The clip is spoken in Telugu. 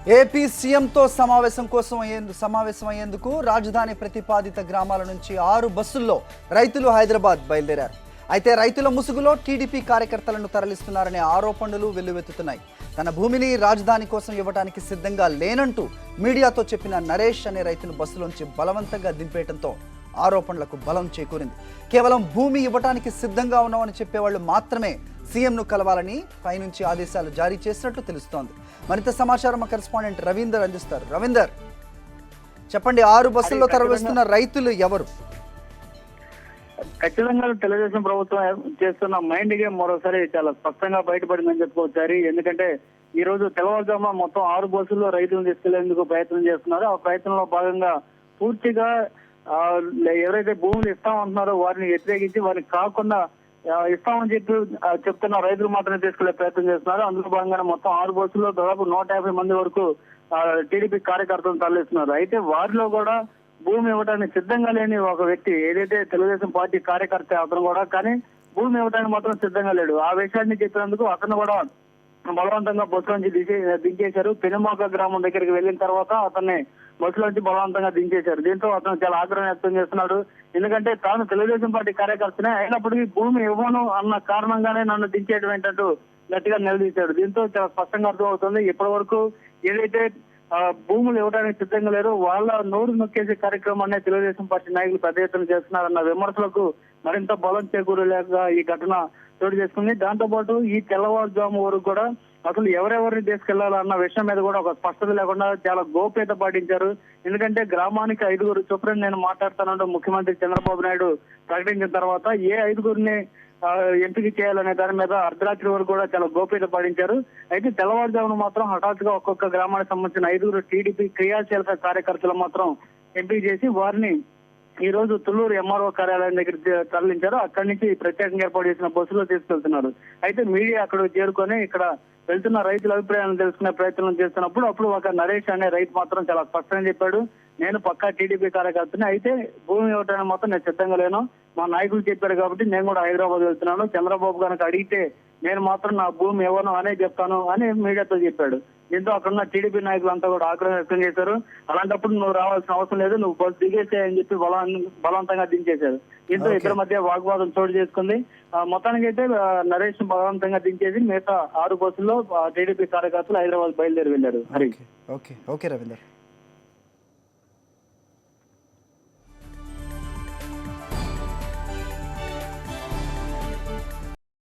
ఏపీ సీఎంతో సమావేశమయ్యేందుకు రాజధాని ప్రతిపాదిత గ్రామాల నుంచి 6 బస్సుల్లో రైతులు హైదరాబాద్ బయలుదేరారు. అయితే రైతుల ముసుగులో టీడీపీ కార్యకర్తలను తరలిస్తున్నారనే ఆరోపణలు వెల్లువెత్తుతున్నాయి. తన భూమిని రాజధాని కోసం ఇవ్వడానికి సిద్ధంగా లేనంటూ మీడియాతో చెప్పిన నరేష్ అనే రైతును బస్సులోంచి బలవంతంగా దింపేయడంతో ఆరోపణలకు బలం చేకూరింది. కేవలం భూమి ఇవ్వడానికి సిద్ధంగా ఉన్నామని చెప్పేవాళ్ళు మాత్రమే సీఎంను కలవాలని పైనుంచి ఆదేశాలు జారీ చేసినట్లు తెలుస్తోంది. మరింత సమాచారం మా కరెస్పాండెంట్ రవీందర్ అందిస్తారు. రవీందర్, చెప్పండి, 6 బస్సుల్లో తరలిస్తున్న రైతులు ఎవరు? ఖచ్చితంగా తెలుగుదేశం ప్రభుత్వం చేస్తున్న మైండ్ గేమ్ మరోసారి చాలా స్పష్టంగా బయటపడిందని చెప్పుకోవచ్చు. ఎందుకంటే ఈ రోజు తెల్లవారుజామున మొత్తం 6 బస్సుల్లో రైతులను తీసుకెళ్లేందుకు ప్రయత్నం చేస్తున్నారు. ఆ ప్రయత్నంలో భాగంగా పూర్తిగా ఎవరైతే భూములు ఇస్తామంటున్నారో వారిని వ్యతిరేకించి వారికి కాకుండా ఇస్తామని చెప్తున్న రైతులు మాత్రమే తీసుకెళ్లే ప్రయత్నం చేస్తున్నారు. అందులో భాగంగానే మొత్తం 6 బస్సుల్లో దాదాపు 150 మంది వరకు టీడీపీ కార్యకర్తలను తరలిస్తున్నారు. అయితే వారిలో కూడా భూమి ఇవ్వడానికి సిద్ధంగా లేని ఒక వ్యక్తి, ఏదైతే తెలుగుదేశం పార్టీ కార్యకర్త అతను కూడా, కానీ భూమి ఇవ్వడానికి మాత్రం సిద్ధంగా లేడు. ఆ విషయాన్ని చెప్పినందుకు అతను కూడా బలవంతంగా బస్సులోంచి దించేశారు. పెనుమాక గ్రామం దగ్గరికి వెళ్ళిన తర్వాత అతన్ని బస్సులోంచి బలవంతంగా దించేశారు. దీంతో అతను చాలా ఆగ్రహం వ్యక్తం చేస్తున్నాడు. ఎందుకంటే తాను తెలుగుదేశం పార్టీ కార్యకర్తనే అయినప్పటికీ భూమి ఇవ్వను అన్న కారణంగానే నన్ను దించేయడం ఏంటంటూ గట్టిగా నిలదీశాడు. దీంతో చాలా స్పష్టంగా అర్థమవుతుంది ఇప్పటి వరకు ఏదైతే భూములు ఇవ్వడానికి సిద్ధంగా లేరు, వాళ్ళ నోరు నొక్కేసే కార్యక్రమాన్ని తెలుగుదేశం పార్టీ నాయకులు పెద్ద ఎత్తున చేస్తున్నారన్న విమర్శలకు మరింత బలం చేకూరలేక ఈ ఘటన చోటు చేసుకుంది. దాంతో పాటు ఈ తెల్లవారుజాము వరకు కూడా అసలు ఎవరెవరిని తీసుకెళ్లాలన్న విషయం మీద కూడా ఒక స్పష్టత లేకుండా చాలా గోప్యత పాటించారు. ఎందుకంటే గ్రామానికి 5 చొప్పున నేను మాట్లాడుతానంటూ ముఖ్యమంత్రి చంద్రబాబు నాయుడు ప్రకటించిన తర్వాత ఏ 5 ఎంపిక చేయాలనే దాని మీద అర్ధరాత్రి వరకు కూడా చాలా గోప్యత పాటించారు. అయితే తెల్లవారుజామున మాత్రం హఠాత్తుగా ఒక్కొక్క గ్రామానికి సంబంధించిన 5 టీడీపీ క్రియాశీలక కార్యకర్తలు మాత్రం ఎంపిక చేసి వారిని ఈ రోజు తుళ్లూరు ఎంఆర్ఓ కార్యాలయం దగ్గర తరలించారు. అక్కడి నుంచి ప్రత్యేకంగా ఏర్పాటు చేసిన బస్సులో తీసుకెళ్తున్నారు. అయితే మీడియా అక్కడ చేరుకొని ఇక్కడ వెళ్తున్న రైతుల అభిప్రాయాలను తెలుసుకునే ప్రయత్నం చేస్తున్నప్పుడు అప్పుడు ఒక నరేష్ అనే రైతు మాత్రం చాలా స్పష్టంగా చెప్పాడు, నేను పక్కా టీడీపీ కార్యకర్తని, అయితే భూమి ఇవ్వడానికి మాత్రం నేను సిద్ధంగా లేను. మా నాయకులు చెప్పారు కాబట్టి నేను కూడా హైదరాబాద్ వెళ్తున్నాను. చంద్రబాబు కనుక అడిగితే నేను మాత్రం నా భూమి ఇవ్వను అనే చెప్తాను అని మీడియాతో చెప్పాడు. దీంతో అక్కడున్న టీడీపీ నాయకులంతా కూడా ఆగ్రహం వ్యక్తం చేశారు. అలాంటప్పుడు నువ్వు రావాల్సిన అవసరం లేదు, నువ్వు బస్సు దిగేసేయని చెప్పి బలవంతంగా దించేశారు. దీంతో ఇద్దరి మధ్య వాగ్వాదం చోటు చేసుకుంది. మొత్తానికి అయితే నరేష్ బలవంతంగా దించేసి మిగతా 6 బస్సుల్లో టీడీపీ కార్యకర్తలు హైదరాబాద్ బయలుదేరి వెళ్లారు. ఓకే రవీందర్.